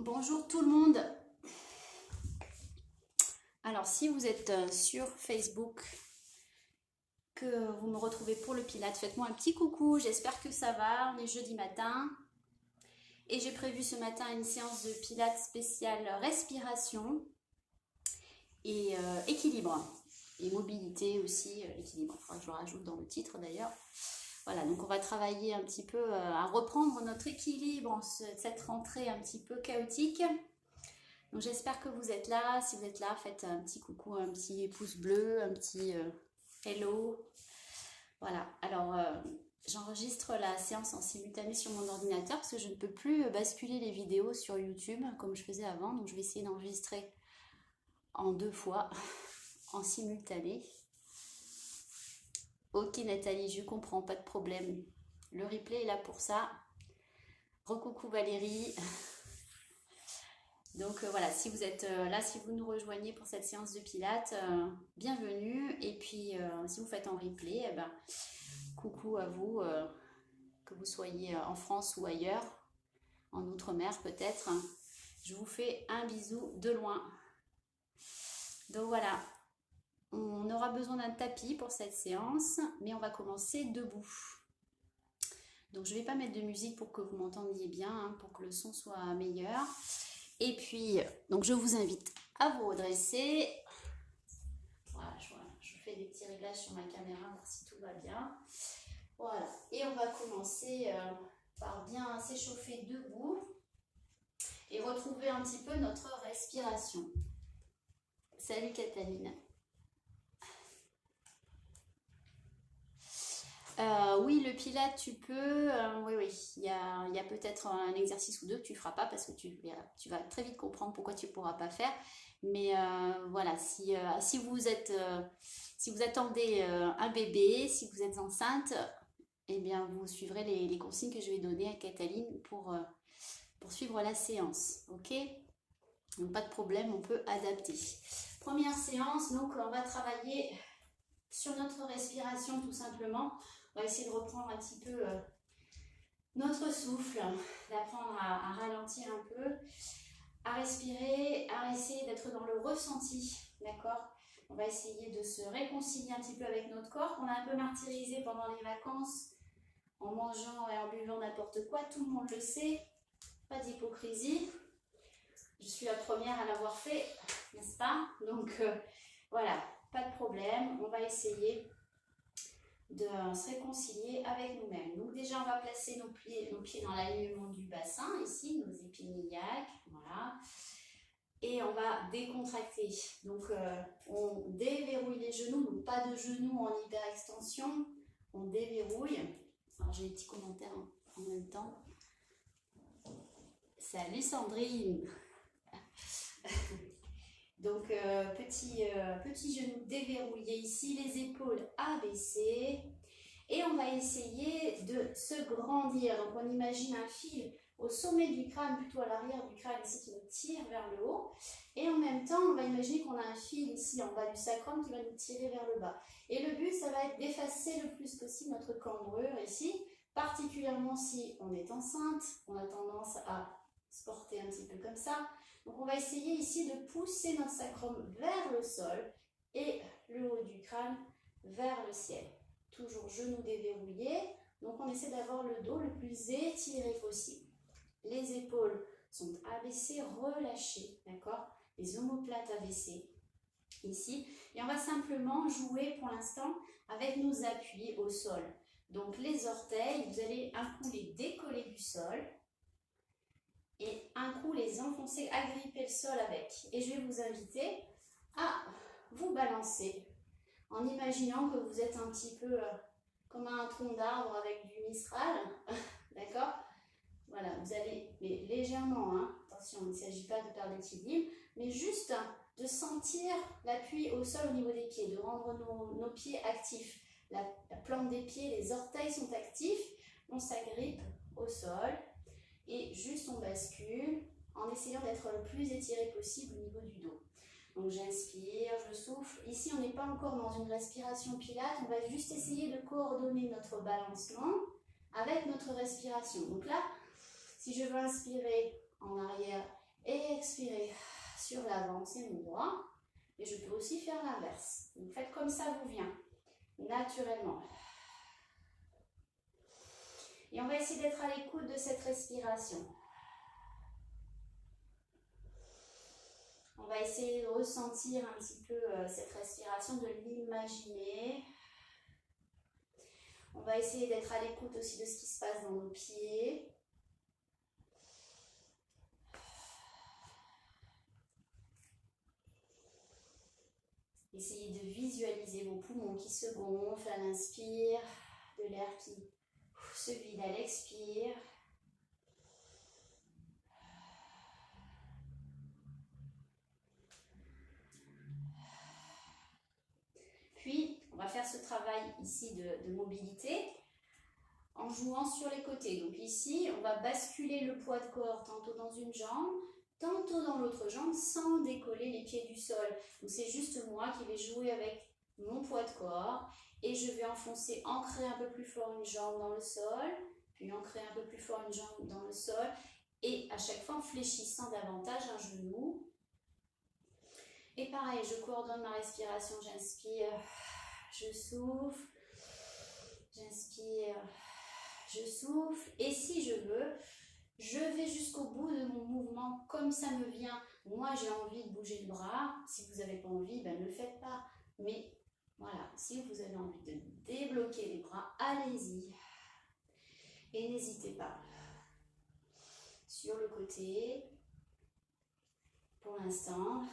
Bonjour tout le monde. Alors si vous êtes sur Facebook, que vous me retrouvez pour le Pilates, faites-moi un petit coucou, j'espère que ça va. On est jeudi matin et j'ai prévu ce matin une séance de Pilates spéciale respiration et équilibre et mobilité aussi, équilibre. Il faudra que je le rajoute dans le titre d'ailleurs. Voilà, donc on va travailler un petit peu à reprendre notre équilibre en cette rentrée un petit peu chaotique. Donc j'espère que vous êtes là. Si vous êtes là, faites un petit coucou, un petit pouce bleu, un petit hello. Voilà, alors j'enregistre la séance en simultané sur mon ordinateur parce que je ne peux plus basculer les vidéos sur YouTube comme je faisais avant. Donc je vais essayer d'enregistrer en 2 fois en simultané. Ok Nathalie, je comprends, pas de problème. Le replay est là pour ça. Recoucou Valérie. Donc voilà, si vous êtes là, si vous nous rejoignez pour cette séance de Pilates, bienvenue. Et puis si vous faites en replay, eh ben, coucou à vous, que vous soyez en France ou ailleurs, en Outre-mer peut-être. Je vous fais un bisou de loin. Donc voilà, on aura besoin d'un tapis pour cette séance, mais on va commencer debout. Donc je ne vais pas mettre de musique pour que vous m'entendiez bien, hein, pour que le son soit meilleur. Et puis, donc je vous invite à vous redresser. Voilà, je fais des petits réglages sur ma caméra, voir si tout va bien. Voilà, et on va commencer par bien s'échauffer debout et retrouver un petit peu notre respiration. Salut Cataline. Oui, le Pilates, tu peux. Oui. Il y a peut-être un exercice ou deux que tu ne feras pas parce que tu vas très vite comprendre pourquoi tu ne pourras pas faire. Mais voilà, si vous attendez un bébé, si vous êtes enceinte, eh bien vous suivrez les consignes que je vais donner à Cataline pour suivre la séance. Ok? Donc pas de problème, on peut adapter. Première séance, donc on va travailler sur notre respiration tout simplement. On va essayer de reprendre un petit peu notre souffle, d'apprendre à ralentir un peu, à respirer, à essayer d'être dans le ressenti, d'accord? On va essayer de se réconcilier un petit peu avec notre corps, qu'on a un peu martyrisé pendant les vacances, en mangeant et en buvant n'importe quoi, tout le monde le sait, pas d'hypocrisie. Je suis la première à l'avoir fait, n'est-ce pas? Donc voilà, pas de problème, on va essayer de se réconcilier avec nous-mêmes. Donc déjà, on va placer nos pieds dans l'alignement du bassin, ici, nos épines iliaques, voilà. Et on va décontracter. Donc, on déverrouille les genoux, donc pas de genoux en hyperextension, on déverrouille. Alors, j'ai des petits commentaires en même temps. Salut Sandrine. Donc, petit genou déverrouillé ici, les épaules abaissées. Et on va essayer de se grandir. Donc, on imagine un fil au sommet du crâne, plutôt à l'arrière du crâne ici, qui nous tire vers le haut. Et en même temps, on va imaginer qu'on a un fil ici en bas du sacrum qui va nous tirer vers le bas. Et le but, ça va être d'effacer le plus possible notre cambrure ici, particulièrement si on est enceinte. On a tendance à se porter un petit peu comme ça. Donc, on va essayer ici de pousser notre sacrum vers le sol et le haut du crâne vers le ciel. Toujours genoux déverrouillés. Donc, on essaie d'avoir le dos le plus étiré possible. Les épaules sont abaissées, relâchées, d'accord? Les omoplates abaissées ici. Et on va simplement jouer pour l'instant avec nos appuis au sol. Donc, les orteils, vous allez un coup les décoller du sol et un coup les enfoncer, agripper le sol avec. Et je vais vous inviter à vous balancer en imaginant que vous êtes un petit peu comme un tronc d'arbre avec du Mistral, d'accord? Voilà, vous allez, mais légèrement, hein, attention, il ne s'agit pas de perdre l'équilibre, mais juste de sentir l'appui au sol au niveau des pieds, de rendre nos pieds actifs. La plante des pieds, les orteils sont actifs, on s'agrippe au sol et juste on bascule en essayant d'être le plus étiré possible au niveau du dos. Donc j'inspire, je souffle. Ici, on n'est pas encore dans une respiration Pilates. On va juste essayer de coordonner notre balancement avec notre respiration. Donc là, si je veux inspirer en arrière Et expirez sur l'avant, c'est mon droit. Et je peux aussi faire l'inverse. Donc faites comme ça vous vient, naturellement. Et on va essayer d'être à l'écoute de cette respiration. On va essayer de ressentir un petit peu cette respiration, de l'imaginer. On va essayer d'être à l'écoute aussi de ce qui se passe dans nos pieds. Essayez de visualiser vos poumons qui se gonflent à l'inspire, de l'air qui se vide à l'expire. Puis, on va faire ce travail ici de mobilité en jouant sur les côtés. Donc ici, on va basculer le poids de corps tantôt dans une jambe, tantôt dans l'autre jambe, sans décoller les pieds du sol. Donc c'est juste moi qui vais jouer avec mon poids de corps et je vais enfoncer, ancrer un peu plus fort une jambe dans le sol, puis ancrer un peu plus fort une jambe dans le sol et à chaque fois en fléchissant davantage un genou. Et pareil, je coordonne ma respiration, j'inspire, je souffle, j'inspire, je souffle. Et si je veux, je vais jusqu'au bout de mon mouvement comme ça me vient. Moi, j'ai envie de bouger le bras. Si vous n'avez pas envie, ben, ne le faites pas. Mais voilà, si vous avez envie de débloquer les bras, allez-y. Et n'hésitez pas. Sur le côté, pour l'instant.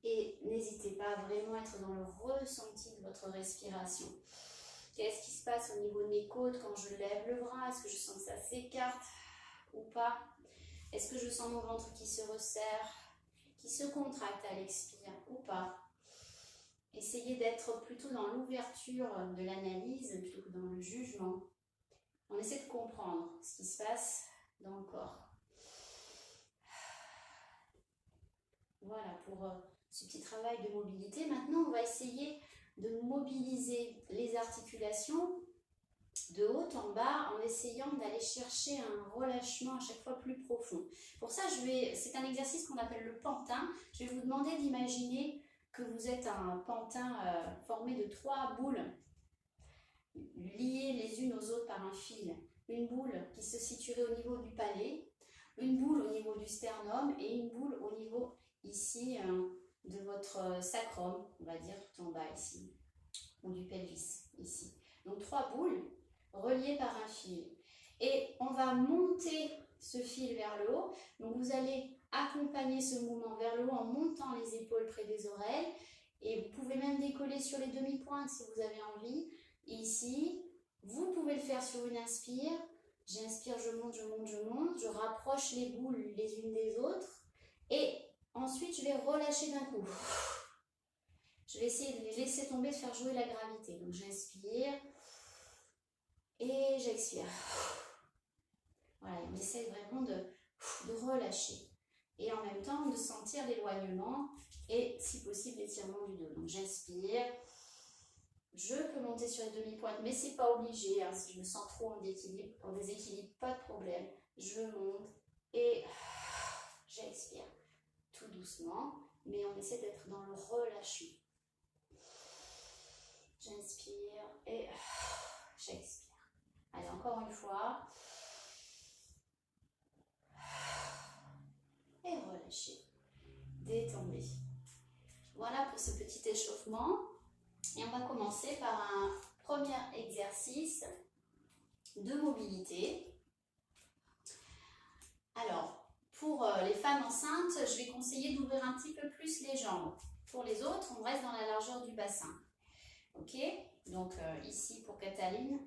Et n'hésitez pas à vraiment être dans le ressenti de votre respiration. Qu'est-ce qui se passe au niveau de mes côtes quand je lève le bras? Est-ce que je sens que ça s'écarte ou pas? Est-ce que je sens mon ventre qui se resserre, qui se contracte à l'expire ou pas? Essayez d'être plutôt dans l'ouverture de l'analyse plutôt que dans le jugement. On essaie de comprendre ce qui se passe dans le corps. Voilà pour ce petit travail de mobilité. Maintenant, on va essayer de mobiliser les articulations de haut en bas en essayant d'aller chercher un relâchement à chaque fois plus profond. Pour ça, c'est un exercice qu'on appelle le pantin. Je vais vous demander d'imaginer que vous êtes un pantin formé de 3 boules liées les unes aux autres par un fil. Une boule qui se situerait au niveau du palais, une boule au niveau du sternum et une boule au niveau ici de votre sacrum, on va dire tout en bas ici, ou du pelvis ici. Donc 3 boules reliées par un fil. Et on va monter ce fil vers le haut. Donc vous allez accompagner ce mouvement vers le haut en montant les épaules près des oreilles. Et vous pouvez même décoller sur les demi-pointes si vous avez envie. Ici, vous pouvez le faire sur une inspire. J'inspire, je monte, je monte, je monte. Je rapproche les boules les unes des autres. Et ensuite, je vais relâcher d'un coup. Je vais essayer de les laisser tomber, de faire jouer la gravité. Donc j'inspire et j'expire. Voilà, on essaie vraiment de relâcher. Et en même temps, de sentir l'éloignement et, si possible, l'étirement du dos. Donc j'inspire. Je peux monter sur les demi-pointes, mais c'est pas obligé. Hein, si je me sens trop en déséquilibre, pas de problème. Je monte et j'expire. Tout doucement, mais on essaie d'être dans le relâchement. J'inspire et j'expire. Allez, encore une fois. Et relâchez. Détendez. Voilà pour ce petit échauffement. Et on va commencer par un premier exercice de mobilité. Alors, pour les femmes enceintes, je vais conseiller d'ouvrir un petit peu plus les jambes. Pour les autres, on reste dans la largeur du bassin. Ok? Donc ici pour Cataline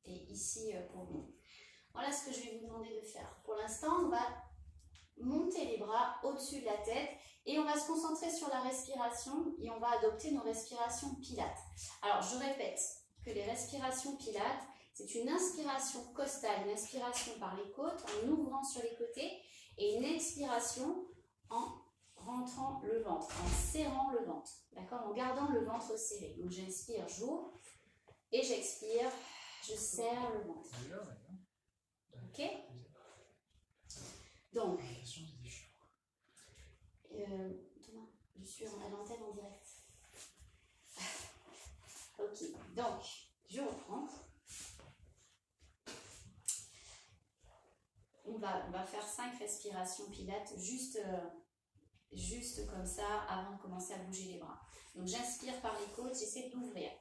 et ici pour nous. Voilà ce que je vais vous demander de faire. Pour l'instant, on va monter les bras au-dessus de la tête et on va se concentrer sur la respiration et on va adopter nos respirations pilates. Alors, je répète que les respirations pilates, c'est une inspiration costale, une inspiration par les côtes en ouvrant sur les côtés et une expiration en rentrant le ventre, en serrant le ventre, d'accord, en gardant le ventre serré. Donc j'inspire, j'ouvre et j'expire, je serre le ventre. Ok? Donc, Thomas, je suis à l'antenne en direct. Ok, donc, je reprends. On va faire 5 respirations pilates juste comme ça avant de commencer à bouger les bras. Donc, j'inspire par les côtes, j'essaie d'ouvrir.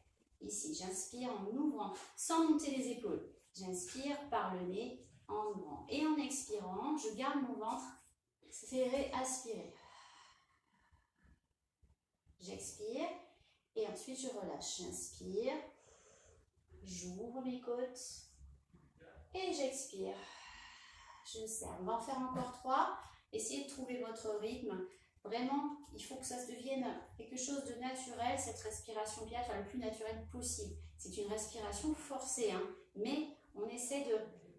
Ici, j'inspire en ouvrant, sans monter les épaules. J'inspire par le nez en ouvrant. Et en expirant, je garde mon ventre serré, aspiré. J'expire et ensuite je relâche. J'inspire, j'ouvre mes côtes et j'expire. Je serre. On va en faire encore 3. Essayez de trouver votre rythme. Vraiment, il faut que ça se devienne quelque chose de naturel, cette respiration pilates, le plus naturel possible. C'est une respiration forcée, hein, mais on essaie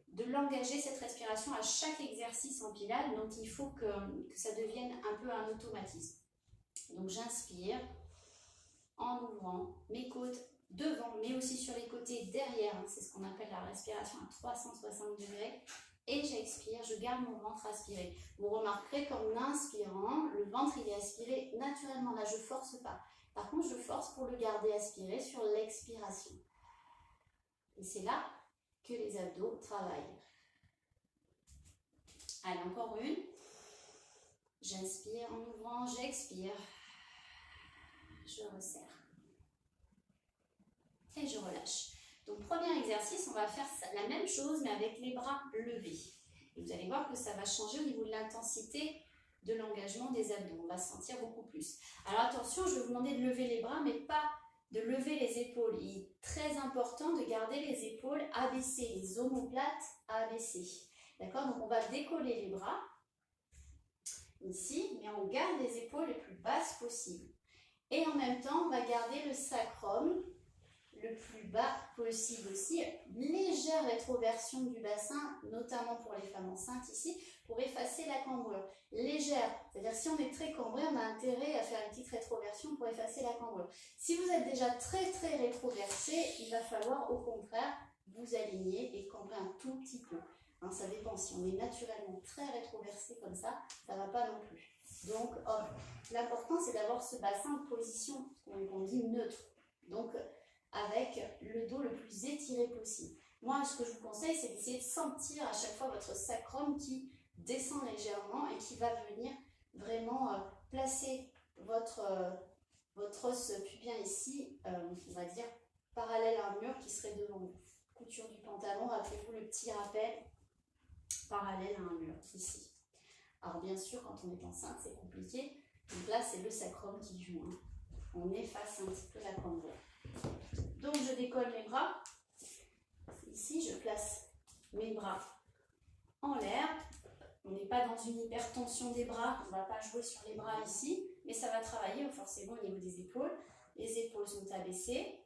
de l'engager, cette respiration, à chaque exercice en pilates. Donc, il faut que ça devienne un peu un automatisme. Donc, j'inspire en ouvrant mes côtes devant, mais aussi sur les côtés derrière. Hein, c'est ce qu'on appelle la respiration à 360 degrés. Et j'expire, je garde mon ventre aspiré. Vous remarquerez qu'en inspirant, le ventre il est aspiré naturellement. Là, je ne force pas. Par contre, je force pour le garder aspiré sur l'expiration. Et c'est là que les abdos travaillent. Allez, encore une. J'inspire en ouvrant, j'expire. Je resserre. Et je relâche. Donc, premier exercice, on va faire la même chose, mais avec les bras levés. Et vous allez voir que ça va changer au niveau de l'intensité de l'engagement des abdos. On va se sentir beaucoup plus. Alors, attention, je vais vous demander de lever les bras, mais pas de lever les épaules. Il est très important de garder les épaules abaissées, les omoplates abaissées. D'accord? Donc, on va décoller les bras, ici, mais on garde les épaules les plus basses possibles. Et en même temps, on va garder le sacrum le plus bas possible aussi. Légère rétroversion du bassin, notamment pour les femmes enceintes ici, pour effacer la cambrure. Légère, c'est-à-dire si on est très cambré, on a intérêt à faire une petite rétroversion pour effacer la cambrure. Si vous êtes déjà très rétroversé, il va falloir au contraire vous aligner et cambrer un tout petit peu. Hein, ça dépend, si on est naturellement très rétroversé comme ça ne va pas non plus. Donc l'important c'est d'avoir ce bassin en position, on dit neutre. Donc avec le dos le plus étiré possible. Moi, ce que je vous conseille, c'est d'essayer de sentir à chaque fois votre sacrum qui descend légèrement et qui va venir vraiment placer votre os pubien ici, on va dire, parallèle à un mur qui serait devant vous. Couture du pantalon, rappelez-vous le petit rappel, parallèle à un mur, ici. Alors bien sûr, quand on est enceinte, c'est compliqué. Donc là, c'est le sacrum qui joue. Hein. On efface un petit peu la cambrure. Donc, je décolle mes bras. Ici, je place mes bras en l'air. On n'est pas dans une hypertension des bras. On ne va pas jouer sur les bras ici. Mais ça va travailler forcément au niveau des épaules. Les épaules sont abaissées.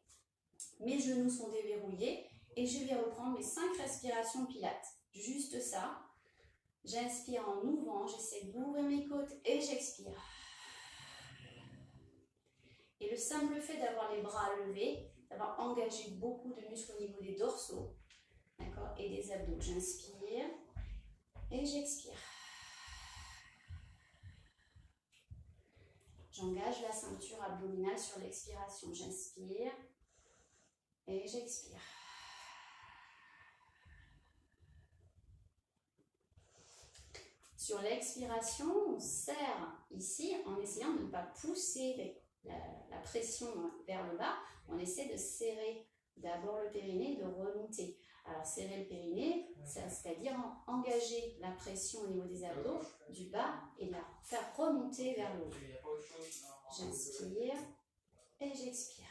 Mes genoux sont déverrouillés. Et je vais reprendre mes 5 respirations pilates. Juste ça. J'inspire en ouvrant. J'essaie d'ouvrir mes côtes et j'expire. Et le simple fait d'avoir les bras levés, ça va engager beaucoup de muscles au niveau des dorsaux, d'accord, et des abdos. J'inspire et j'expire. J'engage la ceinture abdominale sur l'expiration. J'inspire et j'expire. Sur l'expiration, on serre ici en essayant de ne pas pousser la pression vers le bas. On essaie de serrer d'abord le périnée, de remonter. Alors serrer le périnée, c'est-à-dire engager la pression au niveau des abdos du bas et la faire remonter vers le haut. J'inspire et j'expire.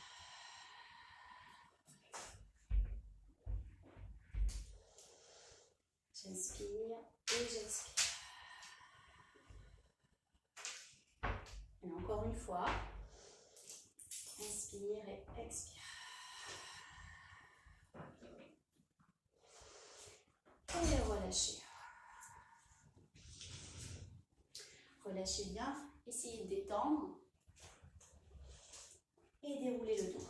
J'inspire et j'expire. Et encore une fois, inspire et expire. Et relâchez. Relâchez bien, essayez de détendre et dérouler le dos.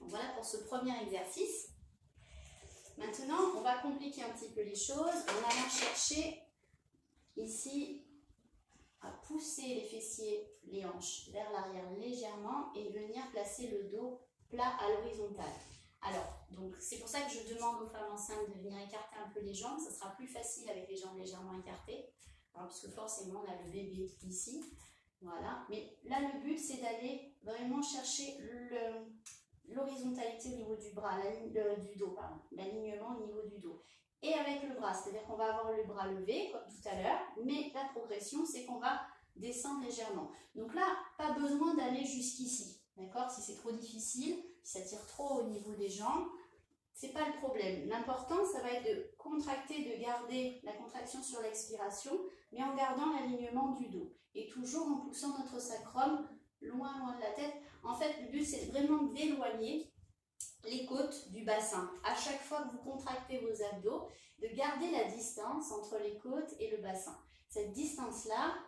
Donc voilà pour ce premier exercice. Maintenant, on va compliquer un petit peu les choses en allant chercher ici à pousser les fessiers, les hanches vers l'arrière légèrement et venir placer le dos plat à l'horizontale. Alors, donc c'est pour ça que je demande aux femmes enceintes de venir écarter un peu les jambes. Ça sera plus facile avec les jambes légèrement écartées. Alors, parce que forcément, on a le bébé ici. Voilà. Mais là, le but, c'est d'aller vraiment chercher l'horizontalité au niveau du bras, du dos, pardon, l'alignement au niveau du dos. Et avec le bras, c'est-à-dire qu'on va avoir le bras levé, comme tout à l'heure, mais la progression, c'est qu'on va descendre légèrement. Donc là, pas besoin d'aller jusqu'ici, d'accord? Si c'est trop difficile, si ça tire trop au niveau des jambes, c'est pas le problème. L'important, ça va être de contracter, de garder la contraction sur l'expiration, mais en gardant l'alignement du dos. Et toujours en poussant notre sacrum loin, loin de la tête. En fait, le but, c'est vraiment d'éloigner les côtes du bassin. À chaque fois que vous contractez vos abdos, de garder la distance entre les côtes et le bassin. Cette distance-là,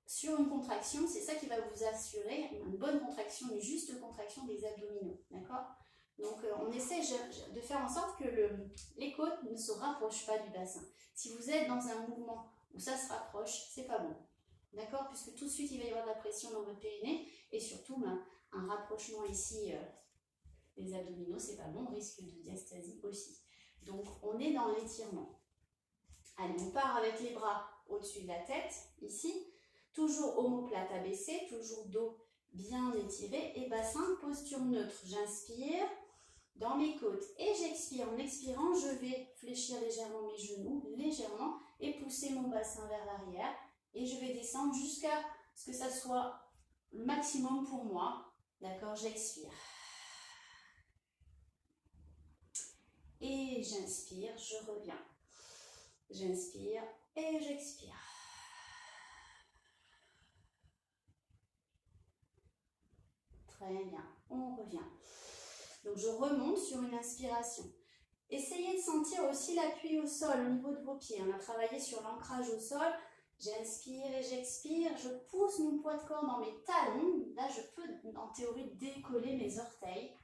sur une contraction, c'est ça qui va vous assurer une bonne contraction, une juste contraction des abdominaux. D'accord? Donc, on essaie de faire en sorte que les côtes ne se rapprochent pas du bassin. Si vous êtes dans un mouvement où ça se rapproche, c'est pas bon. D'accord? Puisque tout de suite, il va y avoir de la pression dans votre périnée et surtout, un rapprochement ici des abdominaux, c'est pas bon, risque de diastasie aussi. Donc, on est dans l'étirement. Allez, on part avec les bras au-dessus de la tête, ici. Toujours omoplate abaissée, toujours dos bien étiré et bassin, posture neutre. J'inspire dans mes côtes et j'expire. En expirant, je vais fléchir légèrement mes genoux, légèrement, et pousser mon bassin vers l'arrière. Et je vais descendre jusqu'à ce que ça soit le maximum pour moi. D'accord, j'expire. Et j'inspire, je reviens. J'inspire et j'expire. Très bien, on revient. Donc je remonte sur une inspiration. Essayez de sentir aussi l'appui au sol au niveau de vos pieds. On a travaillé sur l'ancrage au sol. J'inspire et j'expire. Je pousse mon poids de corps dans mes talons. Là, je peux en théorie décoller mes orteils.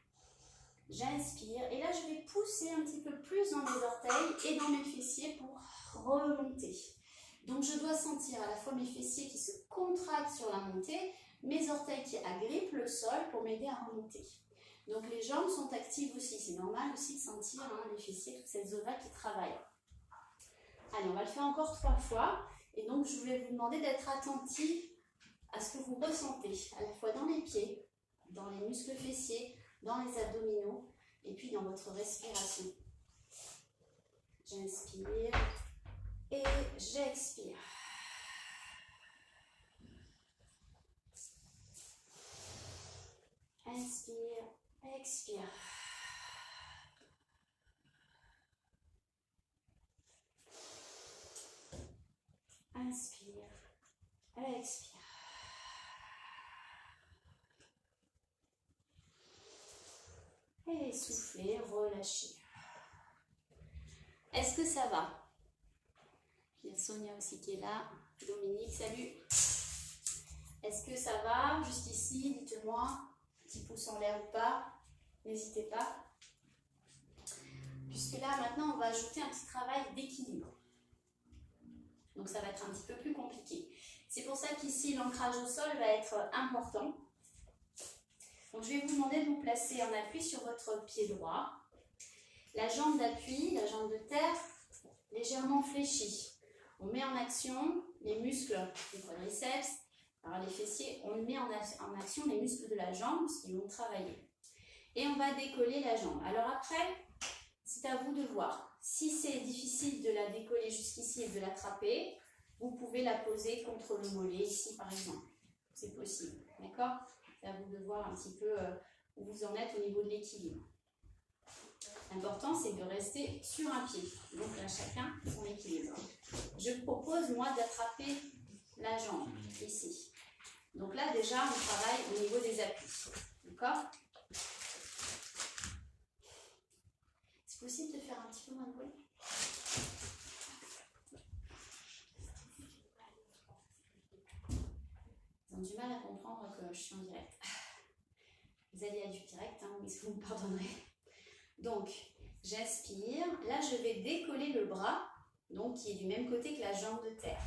J'inspire et là, je vais pousser un petit peu plus dans mes orteils et dans mes fessiers pour remonter. Donc, je dois sentir à la fois mes fessiers qui se contractent sur la montée, mes orteils qui agrippent le sol pour m'aider à remonter. Donc, les jambes sont actives aussi. C'est normal aussi de sentir les fessiers, toute cette zone-là qui travaille. Allez, on va le faire encore 3 fois. Et donc, je voulais vous demander d'être attentif à ce que vous ressentez, à la fois dans les pieds, dans les muscles fessiers, dans les abdominaux et puis dans votre respiration. J'inspire et j'expire. Inspire, expire. Inspire, expire. Et soufflez, relâchez. Est-ce que ça va? Il y a Sonia aussi qui est là. Dominique, salut. Est-ce que ça va? Juste ici, dites-moi. Petit pouce en l'air ou pas. N'hésitez pas. Puisque là, maintenant, on va ajouter un petit travail d'équilibre. Donc, ça va être un petit peu plus compliqué. C'est pour ça qu'ici, l'ancrage au sol va être important. Donc, je vais vous demander de vous placer en appui sur votre pied droit. La jambe d'appui, la jambe de terre, légèrement fléchie. On met en action les muscles du quadriceps, alors les fessiers, on met en action les muscles de la jambe qui vont travailler. Et on va décoller la jambe. Alors après, c'est à vous de voir. Si c'est difficile de la décoller jusqu'ici et de l'attraper, vous pouvez la poser contre le mollet ici par exemple. C'est possible, d'accord? C'est à vous de voir un petit peu où vous en êtes au niveau de l'équilibre. L'important, c'est de rester sur un pied. Donc là, chacun son équilibre. Je propose, moi, d'attraper la jambe, ici. Donc là, déjà, on travaille au niveau des appuis. D'accord? C'est possible de faire un petit peu moins de bruit? Ils ont du mal à comprendre que je suis en direct. Vous allez à du direct, hein, mais vous me pardonnerez. Donc, J'inspire. Là, je vais décoller le bras, donc qui est du même côté que la jambe de terre.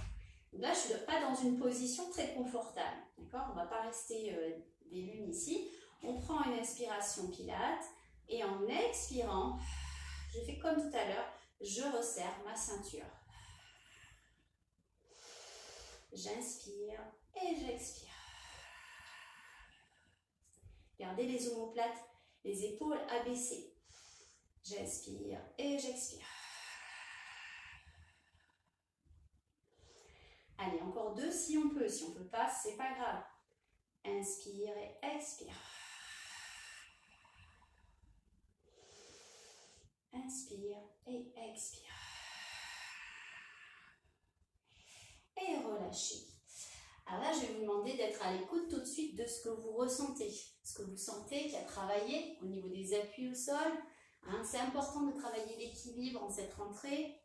Donc là, je ne suis pas dans une position très confortable. D'accord? On ne va pas rester des lunes ici. On prend une inspiration Pilates et en expirant, je fais comme tout à l'heure, je resserre ma ceinture. J'inspire et j'expire. Gardez les omoplates, les épaules abaissées. J'inspire et j'expire. Allez, encore 2 si on peut. Si on ne peut pas, c'est pas grave. Inspire et expire. Inspire et expire. Et relâchez. Alors là, je vais vous demander d'être à l'écoute tout de suite de ce que vous ressentez. Ce que vous sentez qui a travaillé au niveau des appuis au sol. Hein, c'est important de travailler l'équilibre en cette rentrée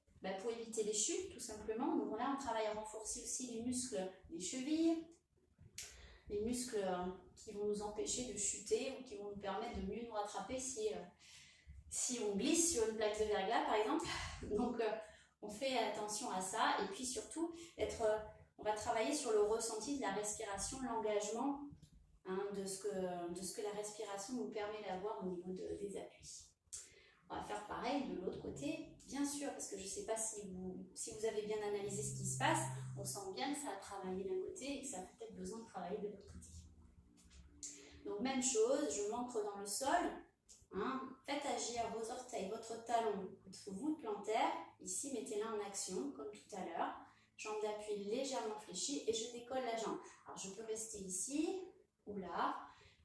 pour éviter les chutes, tout simplement. Donc là, on travaille à renforcer aussi les muscles des chevilles, les muscles qui vont nous empêcher de chuter ou qui vont nous permettre de mieux nous rattraper si on glisse sur une plaque de verglas, par exemple. Donc, on fait attention à ça. Et puis surtout, on va travailler sur le ressenti de la respiration, l'engagement de ce que la respiration nous permet d'avoir au niveau des appuis. On va faire pareil de l'autre côté, bien sûr, parce que je ne sais pas si vous avez bien analysé ce qui se passe. On sent bien que ça a travaillé d'un côté et que ça a peut-être besoin de travailler de l'autre côté. Donc même chose, je m'ancre dans le sol. Faites agir vos orteils, votre talon, votre voûte plantaire. Ici, mettez-la en action, comme tout à l'heure. Jambe d'appui légèrement fléchie et je décolle la jambe. Alors je peux rester ici ou là,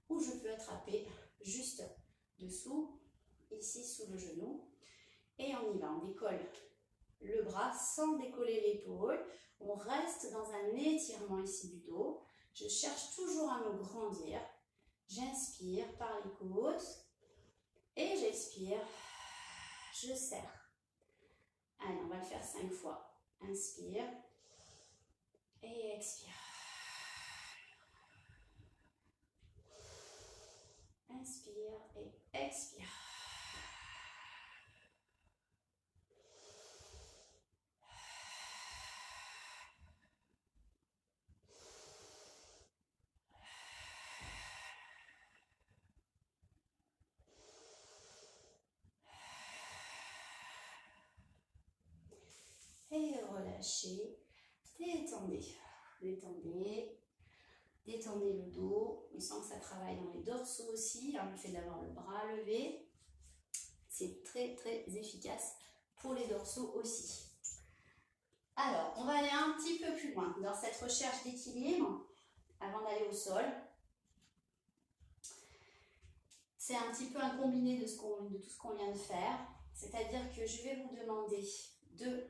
ou je peux attraper juste dessous, ici sous le genou. Et on y va, on décolle le bras sans décoller l'épaule. On reste dans un étirement ici du dos. Je cherche toujours à me grandir. J'inspire par les côtes et j'expire. Je serre. Allez, on va le faire 5 fois. Inspire et expire. Inspire et expire. Et relâchez, détendez, détendez, détendez le dos. On sent que ça travaille dans les dorsaux aussi, le fait d'avoir le bras levé, c'est très très efficace pour les dorsaux aussi. Alors, on va aller un petit peu plus loin dans cette recherche d'équilibre avant d'aller au sol. C'est un petit peu un combiné de tout ce qu'on vient de faire, c'est-à-dire que je vais vous demander de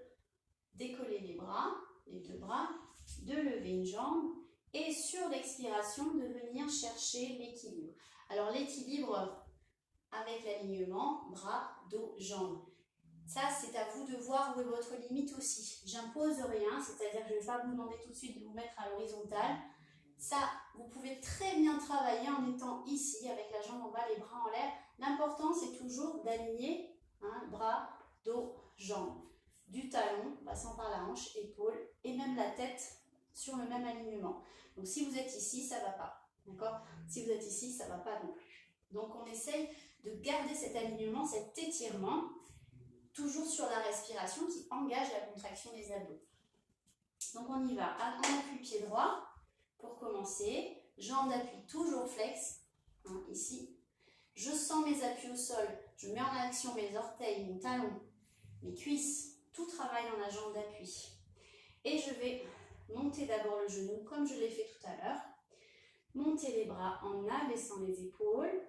décoller les bras, les 2 bras, de lever une jambe et sur l'expiration de venir chercher l'équilibre. Alors l'équilibre avec l'alignement, bras, dos, jambes. Ça, c'est à vous de voir où est votre limite aussi. J'impose rien, c'est-à-dire que je ne vais pas vous demander tout de suite de vous mettre à l'horizontale. Ça, vous pouvez très bien travailler en étant ici, avec la jambe en bas, les bras en l'air. L'important, c'est toujours d'aligner bras, dos, jambes. Du talon, passant par la hanche, épaule et même la tête sur le même alignement. Donc si vous êtes ici, ça ne va pas. D'accord? Si vous êtes ici, ça ne va pas non plus. Donc on essaye de garder cet alignement, cet étirement, toujours sur la respiration qui engage la contraction des abdos. Donc on y va. En appui pied droit pour commencer. Jambe d'appui toujours flex. Ici. Je sens mes appuis au sol. Je mets en action mes orteils, mon talon, mes cuisses. Tout travaille dans la jambe d'appui. Et je vais monter d'abord le genou comme je l'ai fait tout à l'heure. Monter les bras en abaissant les épaules.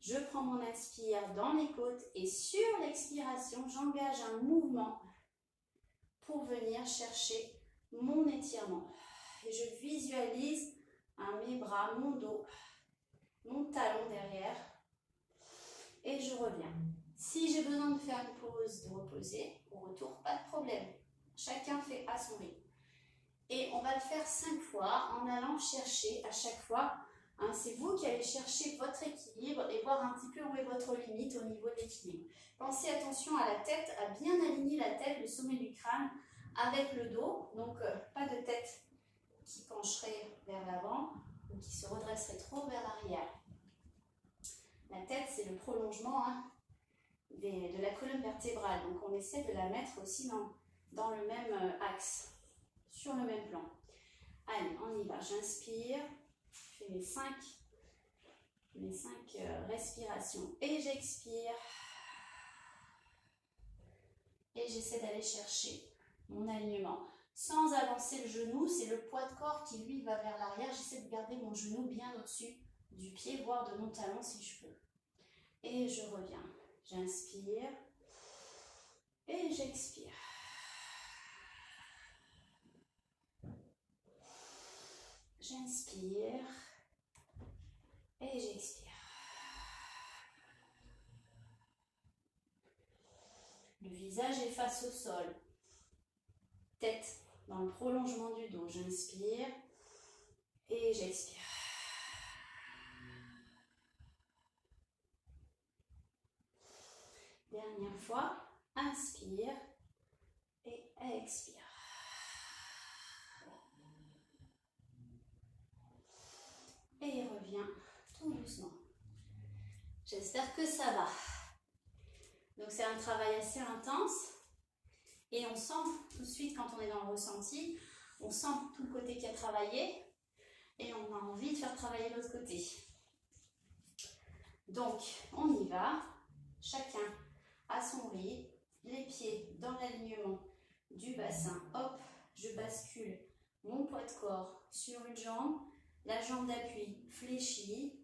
Je prends mon inspire dans les côtes et sur l'expiration, j'engage un mouvement pour venir chercher mon étirement. Et je visualise mes bras, mon dos, mon talon derrière. Et je reviens. Si j'ai besoin de faire une pause, de reposer, au retour, pas de problème. Chacun fait à son rythme. Et on va le faire 5 fois en allant chercher à chaque fois. C'est vous qui allez chercher votre équilibre et voir un petit peu où est votre limite au niveau de l'équilibre. Pensez attention à la tête, à bien aligner la tête, le sommet du crâne avec le dos. Donc pas de tête qui pencherait vers l'avant ou qui se redresserait trop vers l'arrière. La tête, c'est le prolongement de la colonne vertébrale. Donc on essaie de la mettre aussi dans le même axe, sur le même plan. Allez, on y va. J'inspire, je fais mes 5 respirations et j'expire. Et j'essaie d'aller chercher mon alignement. Sans avancer le genou, c'est le poids de corps qui lui va vers l'arrière. J'essaie de garder mon genou bien au-dessus du pied, voire de mon talon si je peux. Et je reviens. J'inspire et j'expire. J'inspire et j'expire. Le visage est face au sol. Tête dans le prolongement du dos. J'inspire et j'expire. Dernière fois. Inspire et expire. Et reviens tout doucement. J'espère que ça va. Donc c'est un travail assez intense et on sent tout de suite quand on est dans le ressenti, on sent tout le côté qui a travaillé et on a envie de faire travailler l'autre côté. Donc on y va, chacun à son rythme, les pieds dans l'alignement du bassin. Hop, je bascule mon poids de corps sur une jambe, la jambe d'appui fléchie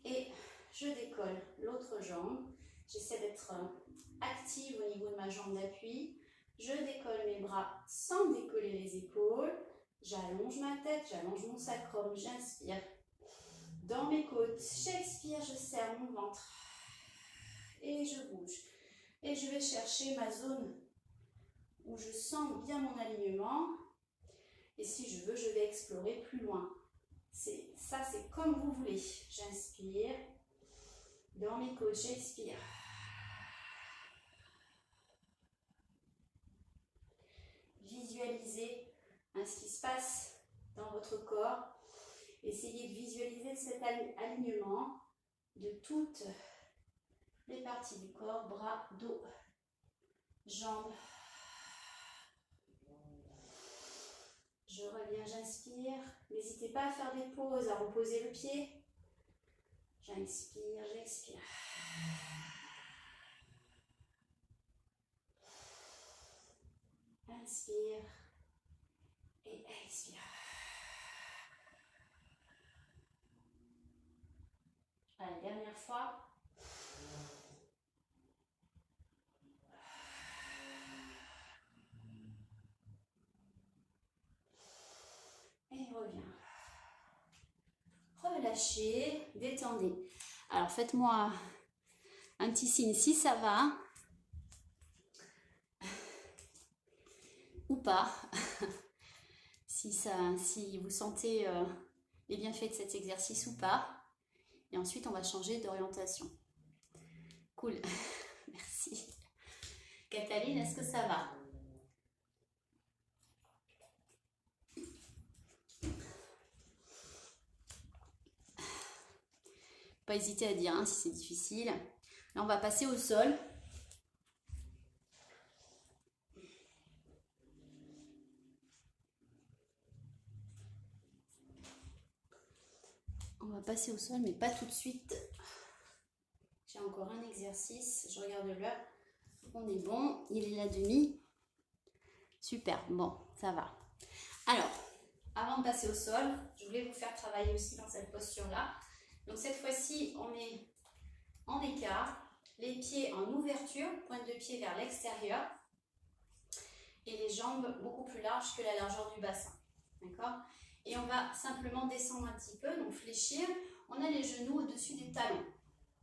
et je décolle l'autre jambe. J'essaie d'être active au niveau de ma jambe d'appui. Je décolle mes bras sans décoller les épaules. J'allonge ma tête, j'allonge mon sacrum, j'inspire dans mes côtes. J'expire, je serre mon ventre et je bouge. Et je vais chercher ma zone où je sens bien mon alignement. Et si je veux, je vais explorer plus loin. Ça, c'est comme vous voulez. J'inspire. Dans mes côtes, j'expire. Visualisez ce qui se passe dans votre corps. Essayez de visualiser cet alignement de toutes les parties du corps, bras, dos, jambes. Je reviens, j'inspire. N'hésitez pas à faire des pauses, à reposer le pied. J'inspire, j'expire. Inspire et expire. Allez, dernière fois. Et reviens. Relâchez, détendez. Alors faites-moi un petit signe si ça va. Ou pas. si vous sentez les bienfaits de cet exercice ou pas. Et ensuite, on va changer d'orientation. Cool. Merci. Cataline, est-ce que ça va? Pas hésiter à dire si c'est difficile. Là, on va passer au sol. On va passer au sol, mais pas tout de suite. J'ai encore un exercice. Je regarde l'heure. On est bon. Il est la demi. Super. Bon, ça va. Alors, avant de passer au sol, je voulais vous faire travailler aussi dans cette posture-là. Donc cette fois-ci, on est en écart, les pieds en ouverture, pointe de pied vers l'extérieur et les jambes beaucoup plus larges que la largeur du bassin. D'accord? Et on va simplement descendre un petit peu, donc fléchir. On a les genoux au-dessus des talons.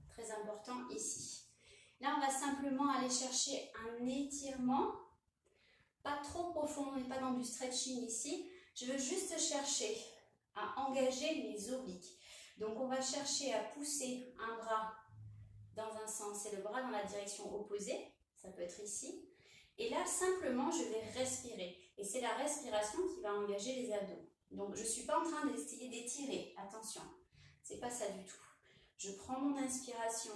Très important ici. Là, on va simplement aller chercher un étirement. Pas trop profond, on n'est pas dans du stretching ici. Je veux juste chercher à engager mes obliques. Donc on va chercher à pousser un bras dans un sens et le bras dans la direction opposée. Ça peut être ici. Et là, simplement, je vais respirer. Et c'est la respiration qui va engager les abdos. Donc, je ne suis pas en train d'essayer d'étirer. Attention, ce n'est pas ça du tout. Je prends mon inspiration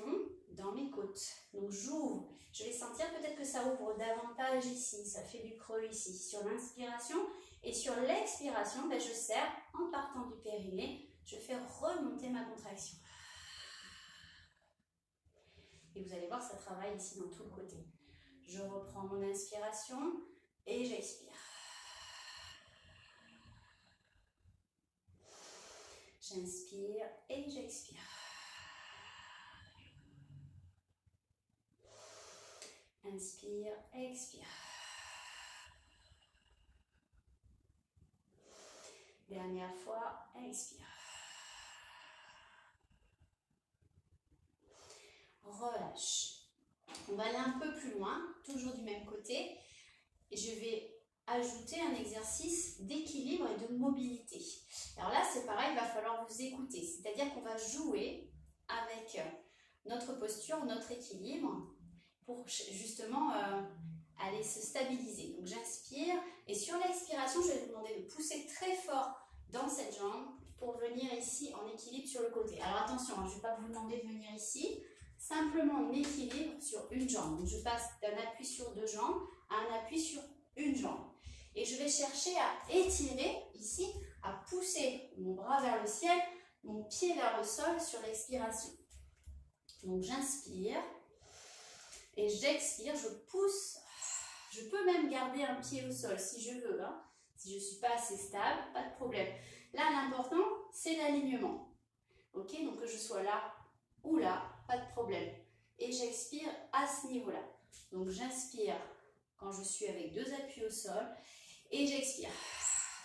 dans mes côtes. Donc, j'ouvre. Je vais sentir peut-être que ça ouvre davantage ici. Ça fait du creux ici. Sur l'inspiration et sur l'expiration, ben, je serre en partant du périnée. Je fais remonter ma contraction. Et vous allez voir, ça travaille ici dans tout le côté. Je reprends mon inspiration et j'expire. J'inspire et j'expire. Inspire, expire. Dernière fois, expire. Relâche. On va aller un peu plus loin, toujours du même côté. Et je vais ajouter un exercice d'équilibre et de mobilité. Alors là, c'est pareil, il va falloir vous écouter. C'est-à-dire qu'on va jouer avec notre posture, notre équilibre, pour justement aller se stabiliser. Donc j'inspire et sur l'expiration, je vais vous demander de pousser très fort dans cette jambe pour venir ici en équilibre sur le côté. Alors attention, je ne vais pas vous demander de venir ici. Simplement en équilibre sur une jambe. Donc, je passe d'un appui sur deux jambes à un appui sur une jambe. Et je vais chercher à étirer ici, à pousser mon bras vers le ciel, mon pied vers le sol sur l'expiration. Donc j'inspire et j'expire, je pousse. Je peux même garder un pied au sol si je veux. Hein. Si je ne suis pas assez stable, pas de problème. Là, l'important, c'est l'alignement. Ok, donc que je sois là ou là, pas de problème. Et j'expire à ce niveau-là. Donc j'inspire quand je suis avec deux appuis au sol et j'expire.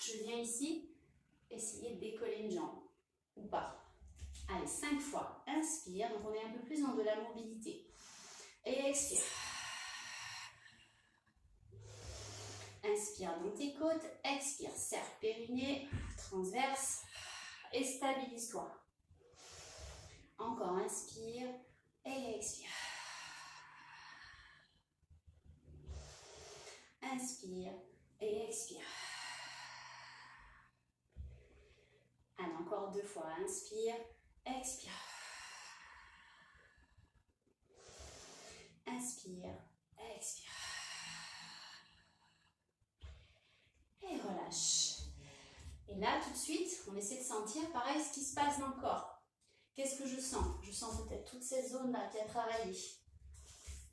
Je viens ici essayer de décoller une jambe ou pas. Allez, 5 fois. Inspire, donc on est un peu plus dans de la mobilité. Et expire. Inspire dans tes côtes, expire, serre périnée, transverse et stabilise-toi. Encore, inspire et expire. Inspire et expire. Allez, encore 2 fois. Inspire, expire. Inspire, expire. Et relâche. Et là, tout de suite, on essaie de sentir, pareil, ce qui se passe dans le corps. Qu'est-ce que je sens? Je sens peut-être toute cette zone-là qui a travaillé.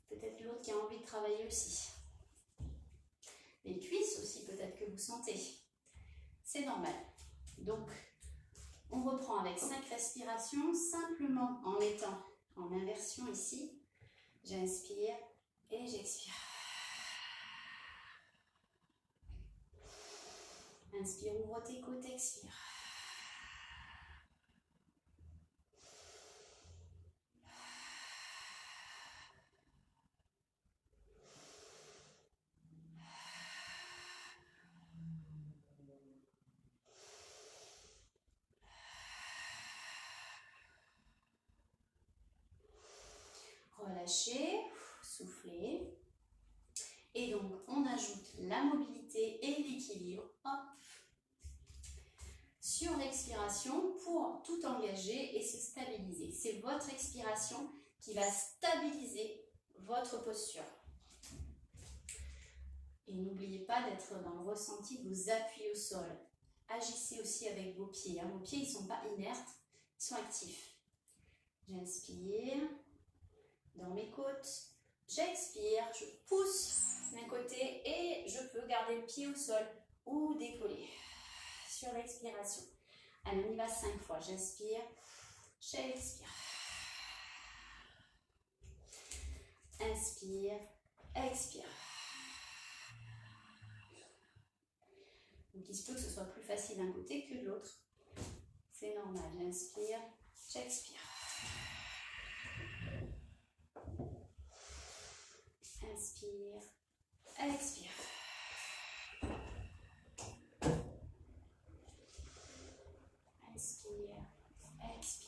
Peut-être l'autre qui a envie de travailler aussi. Les cuisses aussi, peut-être que vous sentez. C'est normal. Donc, on reprend avec 5 respirations, simplement en étant en inversion ici. J'inspire et j'expire. Inspire, ouvre tes côtes, expire. Relâchez, soufflez. Et donc, on ajoute la mobilité et l'équilibre. Sur l'expiration pour tout engager et se stabiliser. C'est votre expiration qui va stabiliser votre posture. Et n'oubliez pas d'être dans le ressenti de vos appuis au sol. Agissez aussi avec vos pieds. Vos pieds, ils ne sont pas inertes, ils sont actifs. J'inspire dans mes côtes. J'expire, je pousse d'un côté et je peux garder le pied au sol ou décoller sur l'expiration. Allez, on y va 5 fois. J'inspire, j'expire. Inspire, expire. Donc il se peut que ce soit plus facile d'un côté que de l'autre. C'est normal. J'inspire, j'expire. Inspire, expire. Inspire, expire.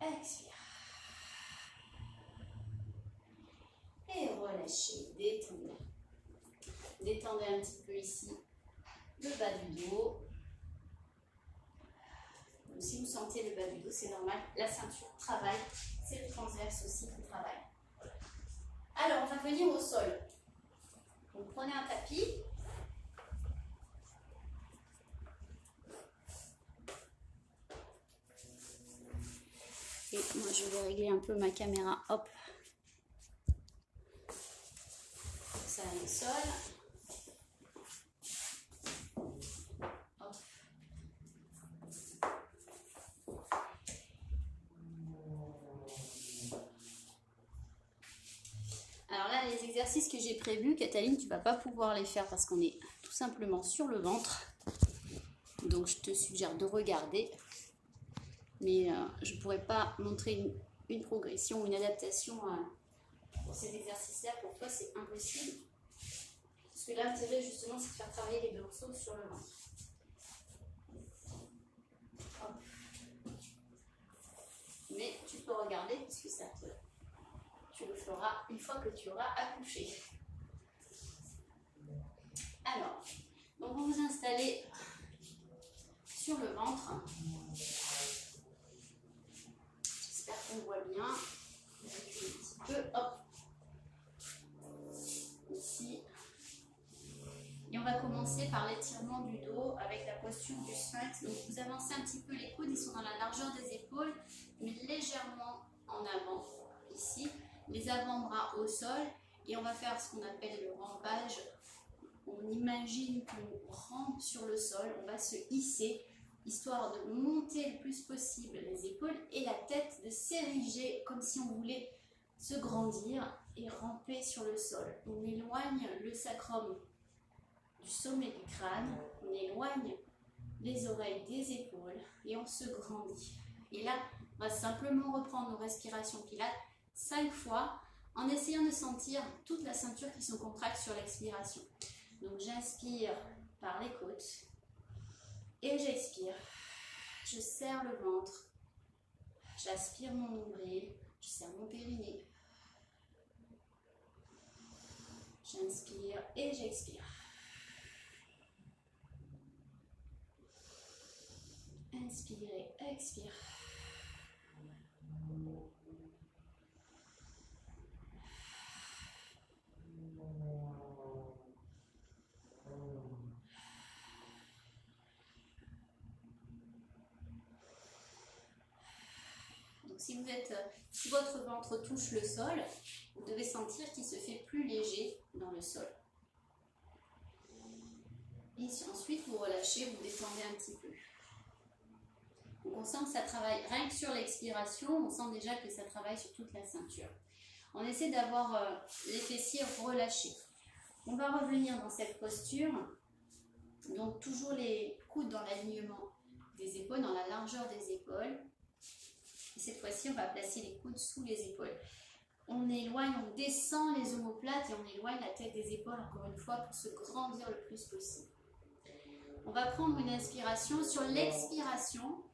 expire. Et relâchez, détendez. Détendez un petit peu ici le bas du dos. Donc, si vous sentez le bas du dos, c'est normal. La ceinture travaille, c'est le transverse aussi qui travaille. Alors, on va venir au sol. Donc, prenez un tapis. Et moi, je vais régler un peu ma caméra. Hop. Ça le sol. Hop. Alors là, les exercices que j'ai prévus, Cataline, tu ne vas pas pouvoir les faire parce qu'on est tout simplement sur le ventre. Donc, je te suggère de regarder. Mais je ne pourrais pas montrer une progression ou une adaptation pour ces exercices-là. Pour toi, c'est impossible. Parce que l'intérêt, justement, c'est de faire travailler les dorsaux sur le ventre. Hop. Mais tu peux regarder puisque tu le feras une fois que tu auras accouché. Alors, donc vous vous installez sur le ventre. J'espère qu'on voit bien. Un petit peu, hop. Ici. Et on va commencer par l'étirement du dos avec la posture du sphinx. Donc vous avancez un petit peu les coudes, ils sont dans la largeur des épaules, mais légèrement en avant, ici. Les avant-bras au sol. Et on va faire ce qu'on appelle le rampage. On imagine qu'on rampe sur le sol, on va se hisser, histoire de monter le plus possible les épaules et la tête, de s'ériger comme si on voulait se grandir et ramper sur le sol. On éloigne le sacrum du sommet du crâne, on éloigne les oreilles des épaules et on se grandit. Et là, on va simplement reprendre nos respirations pilates 5 fois en essayant de sentir toute la ceinture qui se contracte sur l'expiration. Donc j'inspire par les côtes et j'expire. Je serre le ventre, j'aspire mon nombril, je serre mon périnée. J'inspire et j'expire. Inspire et expire. Donc si votre ventre touche le sol, vous devez sentir qu'il se fait plus léger dans le sol. Et ensuite vous relâchez, vous détendez un petit peu. Donc on sent que ça travaille, rien que sur l'expiration, on sent déjà que ça travaille sur toute la ceinture. On essaie d'avoir les fessiers relâchés. On va revenir dans cette posture. Donc toujours les coudes dans l'alignement des épaules, dans la largeur des épaules. Et cette fois-ci, on va placer les coudes sous les épaules. On éloigne, on descend les omoplates et on éloigne la tête des épaules encore une fois pour se grandir le plus possible. On va prendre une inspiration. Sur l'expiration,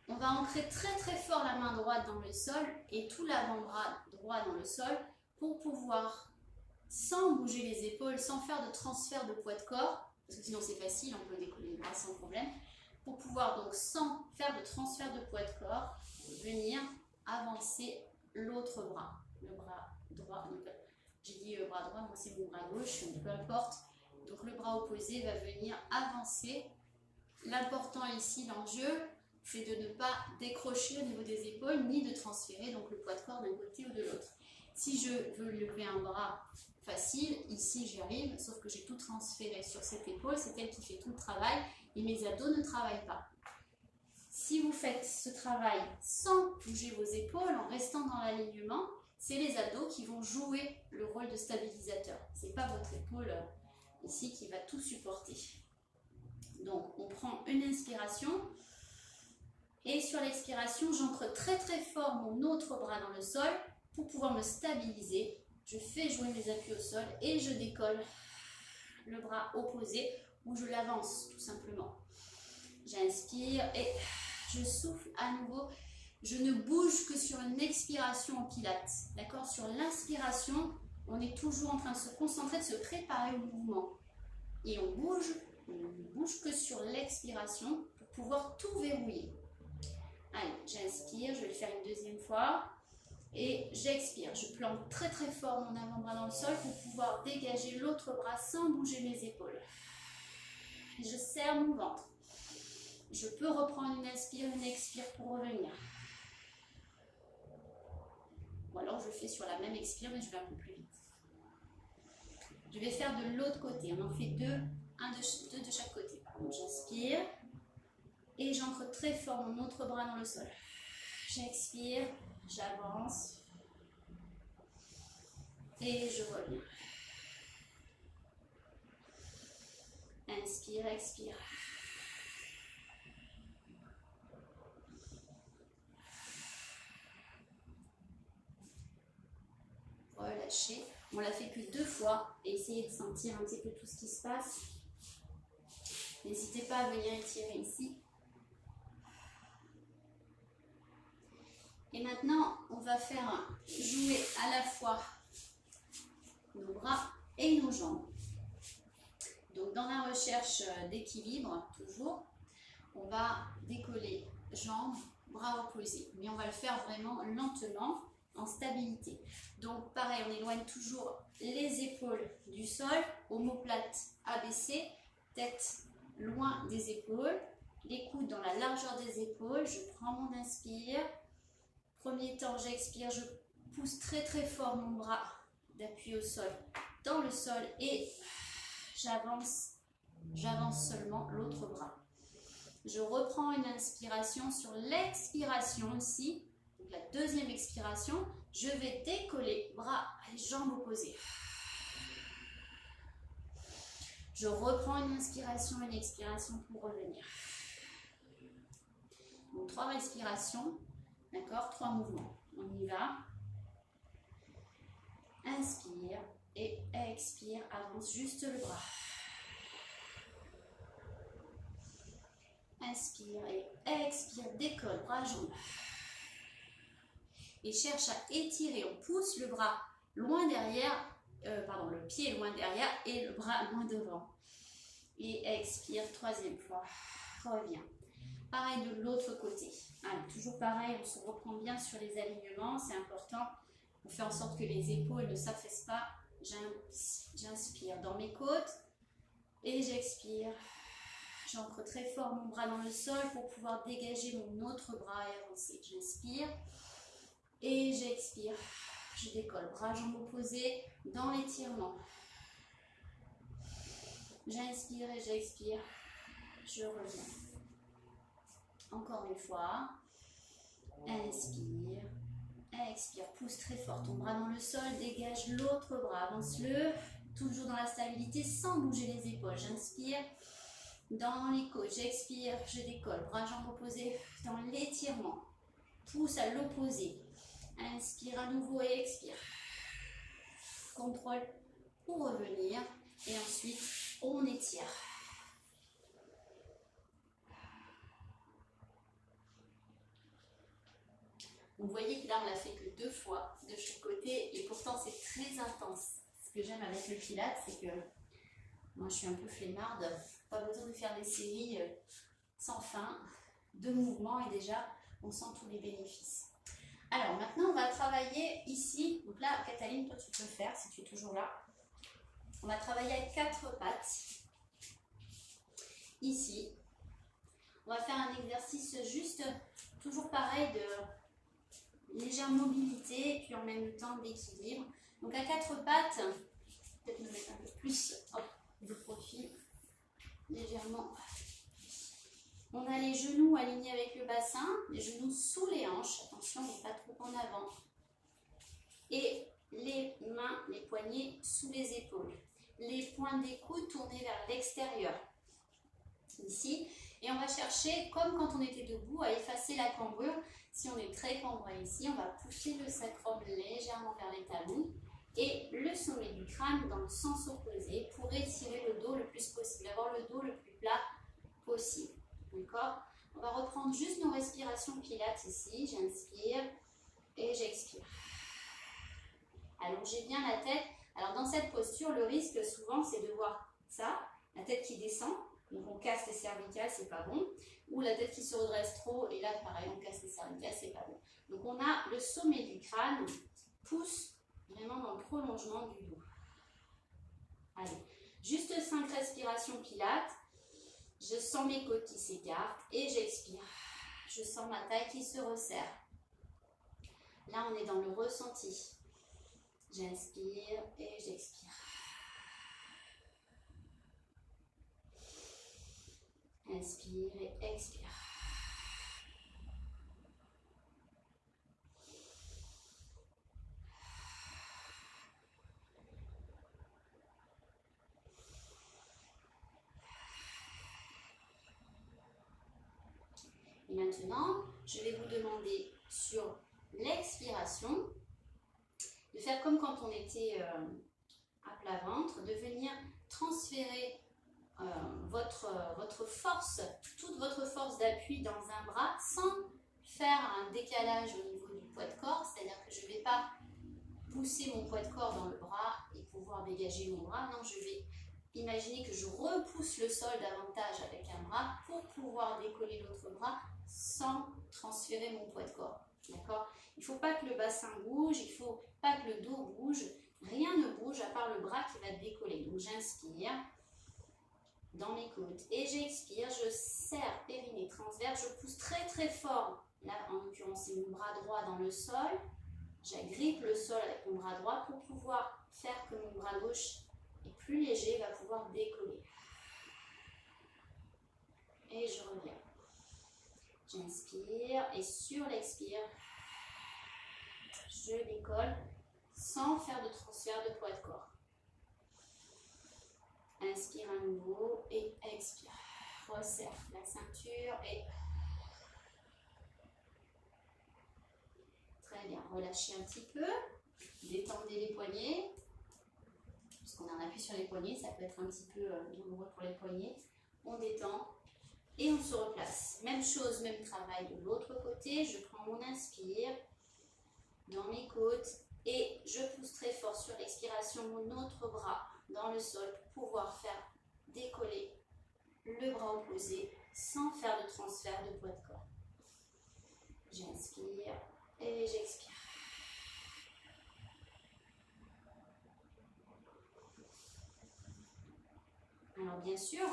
on va ancrer très très fort la main droite dans le sol et tout l'avant-bras droit dans le sol pour pouvoir, sans bouger les épaules, sans faire de transfert de poids de corps, parce que sinon c'est facile, on peut décoller les bras sans problème, pour pouvoir donc sans faire de transfert de poids de corps, venir avancer l'autre bras, le bras droit. J'ai dit bras droit, moi c'est mon bras gauche, peu importe. Donc le bras opposé va venir avancer. L'important ici, l'enjeu, c'est de ne pas décrocher au niveau des épaules, ni de transférer donc le poids de corps d'un côté ou de l'autre. Si je veux lever un bras facile, ici j'y arrive, sauf que j'ai tout transféré sur cette épaule, c'est elle qui fait tout le travail, et mes abdos ne travaillent pas. Si vous faites ce travail sans bouger vos épaules, en restant dans l'alignement, c'est les abdos qui vont jouer le rôle de stabilisateur. Ce n'est pas votre épaule ici qui va tout supporter. Donc on prend une inspiration et sur l'expiration, j'ancre très très fort mon autre bras dans le sol pour pouvoir me stabiliser. Je fais jouer mes appuis au sol et je décolle le bras opposé ou je l'avance tout simplement. J'inspire et je souffle à nouveau Je ne bouge que sur une expiration en pilates. D'accord? Sur l'inspiration, on est toujours en train de se concentrer, de se préparer au mouvement. Et on ne bouge que sur l'expiration pour pouvoir tout verrouiller. Allez, j'inspire, je vais le faire une deuxième fois. Et j'expire. Je plante très très fort mon avant-bras dans le sol pour pouvoir dégager l'autre bras sans bouger mes épaules. Et je serre mon ventre. Je peux reprendre une inspire, une expire pour revenir. Ou alors je fais sur la même expire, mais je vais un peu plus vite. Je vais faire de l'autre côté. On en fait deux de chaque côté. J'inspire et j'ancre très fort mon autre bras dans le sol. J'expire, j'avance et je reviens. Inspire, expire. Relâchez. On l'a fait que 2 fois et essayez de sentir un petit peu tout ce qui se passe. N'hésitez pas à venir étirer ici. Et maintenant, on va faire jouer à la fois nos bras et nos jambes. Donc dans la recherche d'équilibre, toujours, on va décoller jambes, bras opposés. Mais on va le faire vraiment lentement, en stabilité. Donc pareil, on éloigne toujours les épaules du sol, omoplate abaissée, tête loin des épaules, les coudes dans la largeur des épaules. Je prends mon inspire. Premier temps, j'expire, je pousse très très fort mon bras d'appui au sol, dans le sol et j'avance seulement l'autre bras. Je reprends une inspiration sur l'expiration ici. Donc la deuxième expiration, je vais décoller bras et jambes opposées. Je reprends une inspiration, une expiration pour revenir. Donc 3 respirations, d'accord, 3 mouvements. On y va. Inspire et expire, avance juste le bras. Inspire et expire, décolle, bras, jambes. Et cherche à étirer, on pousse le bras loin derrière, le pied loin derrière et le bras loin devant. Et expire, 3e fois, reviens. Pareil de l'autre côté. Allez, toujours pareil, on se reprend bien sur les alignements, c'est important. On fait en sorte que les épaules ne s'affaissent pas. J'inspire dans mes côtes et j'expire. J'ancre très fort mon bras dans le sol pour pouvoir dégager mon autre bras et avancer. J'inspire et j'expire. Je décolle, bras, jambes opposées dans l'étirement. J'inspire et j'expire. Je reviens. Encore une fois. Inspire. Expire. Pousse très fort ton bras dans le sol. Dégage l'autre bras. Avance-le. Toujours dans la stabilité sans bouger les épaules. J'inspire. Dans les côtes. J'expire. Je décolle. Bras, jambes opposées dans l'étirement. Pousse à l'opposé. Inspire à nouveau et expire. Contrôle pour revenir. Et ensuite, on étire. Vous voyez que là, on l'a fait que 2 fois de chaque côté. Et pourtant, c'est très intense. Ce que j'aime avec le pilates, c'est que moi, je suis un peu flemmarde. Pas besoin de faire des séries sans fin, 2 mouvements et déjà, on sent tous les bénéfices. Alors, maintenant, on va travailler ici. Donc là, Cataline, toi, tu peux le faire si tu es toujours là. On va travailler avec 4 pattes. Ici. On va faire un exercice juste, toujours pareil, de légère mobilité et puis en même temps d'équilibre. Donc à 4 pattes, peut-être me mettre un peu plus de profil, légèrement. On a les genoux alignés avec le bassin, les genoux sous les hanches, attention, mais pas trop en avant. Et les mains, les poignets sous les épaules. Les pointes des coudes tournés vers l'extérieur. Ici. Et on va chercher, comme quand on était debout, à effacer la cambrure. Si on est très cambré ici, on va pousser le sacrum légèrement vers les talons et le sommet du crâne dans le sens opposé pour étirer le dos le plus possible, avoir le dos le plus plat possible. D'accord? On va reprendre juste nos respirations pilates ici. J'inspire et j'expire. Allongez bien la tête. Alors dans cette posture, le risque souvent c'est de voir ça, la tête qui descend, donc on casse les cervicales, c'est pas bon. Ou la tête qui se redresse trop, et là pareil, on casse les cervicales, c'est pas bon. Donc on a le sommet du crâne qui pousse vraiment dans le prolongement du dos. Allez, juste 5 respirations pilates. Je sens mes côtes qui s'écartent et j'expire. Je sens ma taille qui se resserre. Là, on est dans le ressenti. J'inspire et j'expire. Inspire et expire. Et maintenant, je vais vous demander sur l'expiration de faire comme quand on était à plat ventre, de venir transférer votre force, toute votre force d'appui dans un bras sans faire un décalage au niveau du poids de corps, c'est-à-dire que je ne vais pas pousser mon poids de corps dans le bras et pouvoir dégager mon bras. Non, je vais imaginer que je repousse le sol davantage avec un bras pour pouvoir décoller l'autre bras sans transférer mon poids de corps. D'accord ? Il ne faut pas que le bassin bouge, il ne faut pas que le dos bouge. Rien ne bouge à part le bras qui va décoller. Donc j'inspire dans mes côtes et j'expire, je serre périnée transverse, je pousse très très fort. Là en l'occurrence c'est mon bras droit dans le sol. J'agrippe le sol avec mon bras droit pour pouvoir faire que mon bras gauche est plus léger, va pouvoir décoller. Et je reviens. J'inspire et sur l'expire, je décolle sans faire de transfert de poids de corps. Inspire à nouveau et expire. Resserre la ceinture et très bien. Relâchez un petit peu. Détendez les poignets. Puisqu'on a un appui sur les poignets, ça peut être un petit peu douloureux pour les poignets. On détend et on se replace. Même chose, même travail de l'autre côté. Je prends mon inspire dans mes côtes et je pousse très fort sur l'expiration mon autre bras dans le sol pour pouvoir faire décoller le bras opposé sans faire de transfert de poids de corps. J'inspire et j'expire. Alors bien sûr,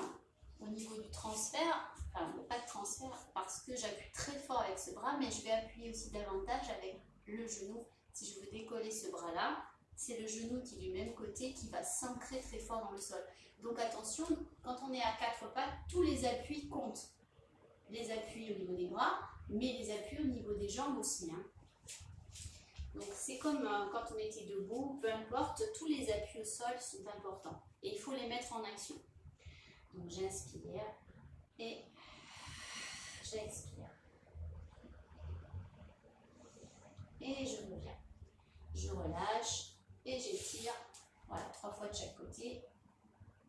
au niveau du transfert, enfin pas de transfert parce que j'appuie très fort avec ce bras, mais je vais appuyer aussi davantage avec le genou. Si je veux décoller ce bras-là, c'est le genou qui est du même côté qui va s'ancrer très fort dans le sol. Donc attention, quand on est à 4 pattes, tous les appuis comptent. Les appuis au niveau des bras, mais les appuis au niveau des jambes aussi. Hein. Donc c'est comme quand on était debout, peu importe, tous les appuis au sol sont importants. Et il faut les mettre en action. Donc j'inspire et j'expire. Et je reviens. Je relâche et j'étire. Voilà, 3 fois de chaque côté.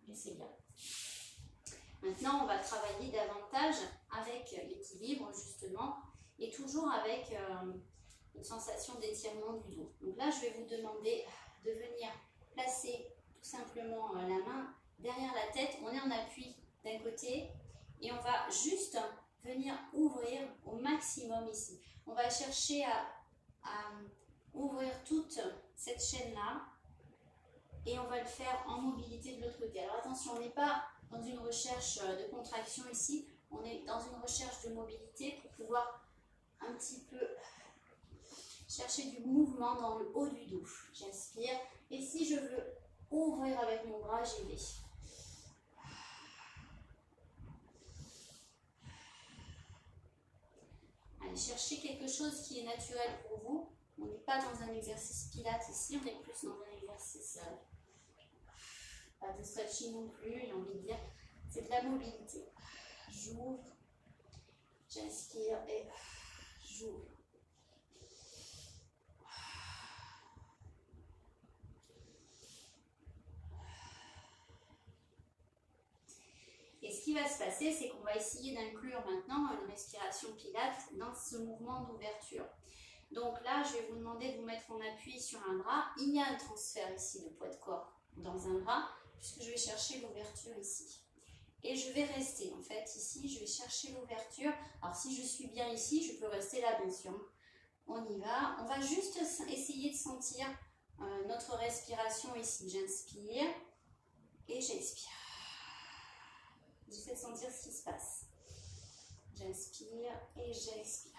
Et c'est bien. Maintenant, on va travailler davantage avec l'équilibre, justement, et toujours avec une sensation d'étirement du dos. Donc là, je vais vous demander de venir placer tout simplement la main derrière la tête. On est en appui d'un côté et on va juste venir ouvrir au maximum ici. On va chercher à ouvrir toute cette chaîne-là et on va le faire en mobilité de l'autre côté. Alors attention, on n'est pas dans une recherche de contraction ici, on est dans une recherche de mobilité pour pouvoir un petit peu chercher du mouvement dans le haut du dos. J'inspire et si je veux ouvrir avec mon bras, j'y vais. Allez, cherchez quelque chose qui est naturel pour vous. On n'est pas dans un exercice pilates ici, on est plus dans un exercice pas de stretching non plus, j'ai envie de dire. C'est de la mobilité. J'ouvre, j'inspire et j'ouvre. Et ce qui va se passer, c'est qu'on va essayer d'inclure maintenant une respiration pilates dans ce mouvement d'ouverture. Donc là, je vais vous demander de vous mettre en appui sur un bras. Il y a un transfert ici de poids de corps dans un bras, puisque je vais chercher l'ouverture ici. Et je vais rester, en fait, ici, je vais chercher l'ouverture. Alors, si je suis bien ici, je peux rester là, bien sûr. On y va. On va juste essayer de sentir notre respiration ici. J'inspire et j'expire. J'essaie de sentir ce qui se passe. J'inspire et j'expire.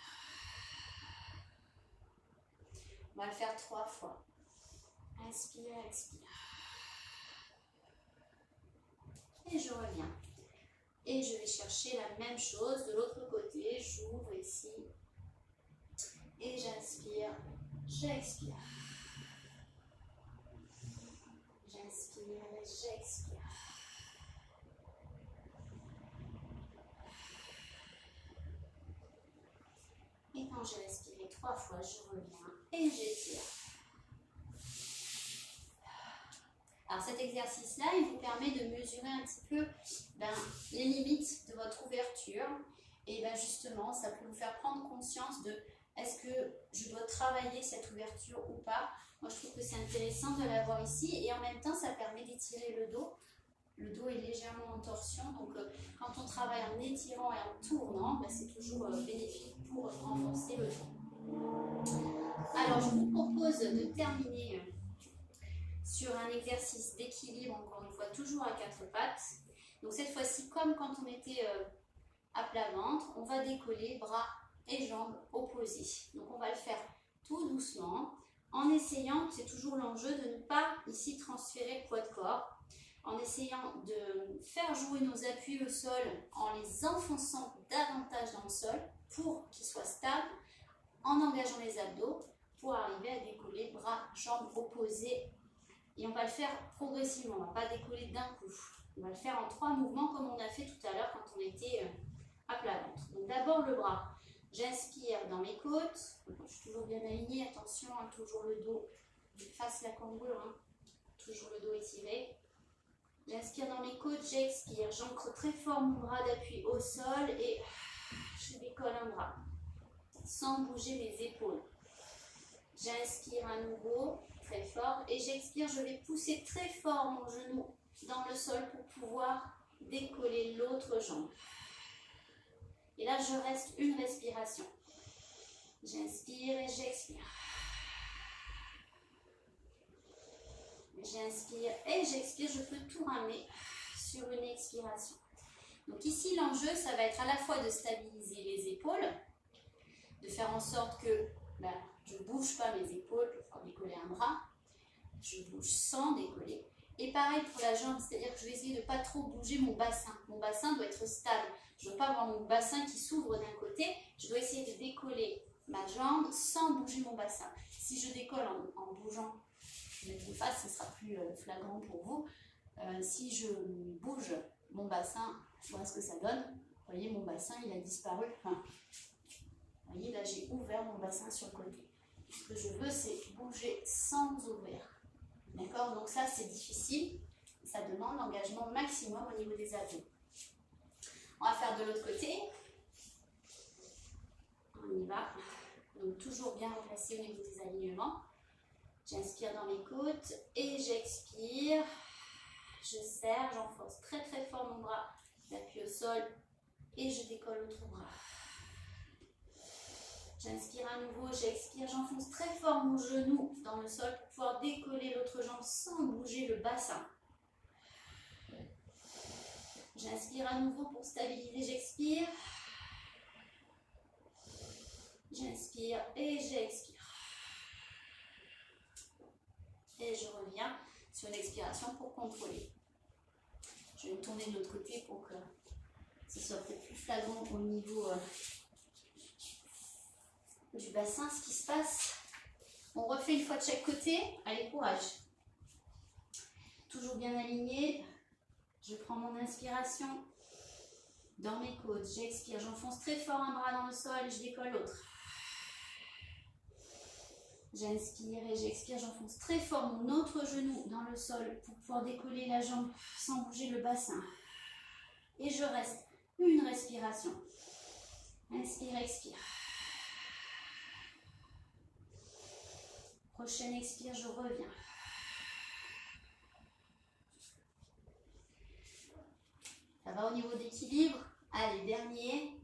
On va le faire 3 fois. Inspire, expire. Et je reviens. Et je vais chercher la même chose de l'autre côté. J'ouvre ici. Et j'inspire, j'expire. J'inspire et j'expire. Et quand j'ai respiré 3 fois, je reviens et j'étire. Alors cet exercice-là, il vous permet de mesurer un petit peu les limites de votre ouverture. Et justement, ça peut vous faire prendre conscience de est-ce que je dois travailler cette ouverture ou pas. Moi, je trouve que c'est intéressant de l'avoir ici. Et en même temps, ça permet d'étirer le dos. Le dos est légèrement en torsion. Donc, quand on travaille en étirant et en tournant, c'est toujours bénéfique pour renforcer le dos. Alors, je vous propose de terminer sur un exercice d'équilibre, encore une fois, toujours à 4 pattes. Donc, cette fois-ci, comme quand on était à plat ventre, on va décoller bras et jambes opposées. Donc, on va le faire tout doucement, en essayant, c'est toujours l'enjeu, de ne pas ici transférer le poids de corps, en essayant de faire jouer nos appuis au sol, en les enfonçant davantage dans le sol, pour qu'ils soient stables, en engageant les abdos, pour arriver à décoller bras, jambes opposées. Et on va le faire progressivement, on ne va pas décoller d'un coup. On va le faire en 3 mouvements comme on a fait tout à l'heure quand on était à plat ventre. Donc d'abord le bras. J'inspire dans mes côtes. Je suis toujours bien alignée, attention, toujours le dos face la cambrure, toujours le dos étiré. J'inspire dans mes côtes, j'expire. J'ancre très fort mon bras d'appui au sol et je décolle un bras sans bouger mes épaules. J'inspire à nouveau très fort et j'expire, je vais pousser très fort mon genou dans le sol pour pouvoir décoller l'autre jambe. Et là, je reste une respiration. J'inspire et j'expire. J'inspire et j'expire, je peux tout ramener sur une expiration. Donc ici, l'enjeu, ça va être à la fois de stabiliser les épaules, de faire en sorte que je ne bouge pas mes épaules pour décoller un bras, je bouge sans décoller. Et pareil pour la jambe, c'est-à-dire que je vais essayer de ne pas trop bouger mon bassin. Mon bassin doit être stable. Je ne veux pas avoir mon bassin qui s'ouvre d'un côté. Je dois essayer de décoller ma jambe sans bouger mon bassin. Si je décolle en bougeant, je vais vous face, ce sera plus flagrant pour vous. Si je bouge mon bassin, voilà ce que ça donne. Vous voyez, mon bassin, il a disparu. Vous voyez, là, j'ai ouvert mon bassin sur le côté. Ce que je veux, c'est bouger sans ouvrir. D'accord? Donc ça, c'est difficile. Ça demande l'engagement maximum au niveau des abdos. On va faire de l'autre côté. On y va. Donc toujours bien replacé au niveau des alignements. J'inspire dans mes côtes et j'expire. Je serre, j'enfonce très très fort mon bras. J'appuie au sol et je décolle l'autre bras. J'inspire à nouveau, j'expire, j'enfonce très fort mon genou dans le sol pour pouvoir décoller l'autre jambe sans bouger le bassin. J'inspire à nouveau pour stabiliser, j'expire. J'inspire et j'expire. Et je reviens sur une expiration pour contrôler. Je vais me tourner de l'autre côté pour que ce soit peut-être plus flagrant au niveau du bassin, ce qui se passe. On refait une fois de chaque côté. Allez, courage. Toujours bien aligné. Je prends mon inspiration dans mes côtes. J'expire. J'enfonce très fort un bras dans le sol et je décolle l'autre. J'inspire et j'expire. J'enfonce très fort mon autre genou dans le sol pour pouvoir décoller la jambe sans bouger le bassin. Et je reste Une respiration. Inspire, expire. Prochaine expire, je reviens. Ça va au niveau d'équilibre? Allez, dernier.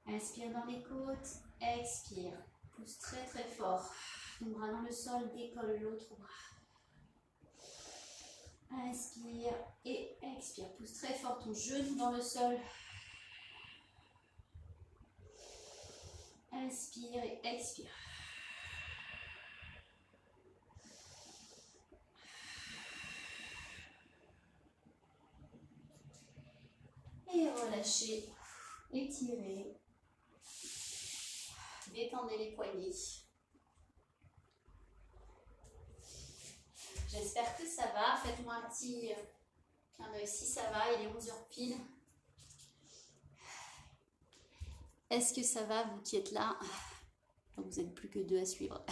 Inspire dans les côtes, expire. Pousse très très fort. Un bras dans le sol, décolle l'autre bras. Inspire et expire. Pousse très fort ton genou dans le sol. Inspire et expire. Et relâchez, étirez. Détendez les poignets. J'espère que ça va. Faites-moi un petit clin d'œil si ça va. Il est 11h pile. Est-ce que ça va, vous qui êtes là? Vous n'êtes plus que 2 à suivre.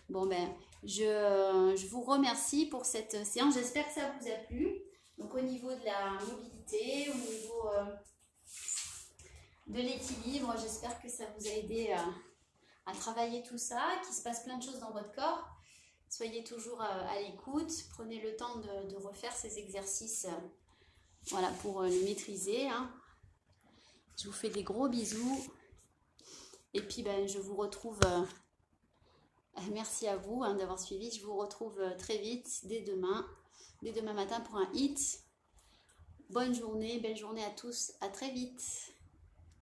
Bon ben, je vous remercie pour cette séance. J'espère que ça vous a plu. Donc au niveau de la mobilité, au niveau de l'équilibre, j'espère que ça vous a aidé à travailler tout ça, qu'il se passe plein de choses dans votre corps. Soyez toujours à l'écoute, prenez le temps de refaire ces exercices voilà, pour le maîtriser. Hein. Je vous fais des gros bisous. Et puis ben, je vous retrouve, merci à vous hein, d'avoir suivi. Je vous retrouve très vite, dès demain matin pour un hit. Bonne journée, belle journée à tous, à très vite.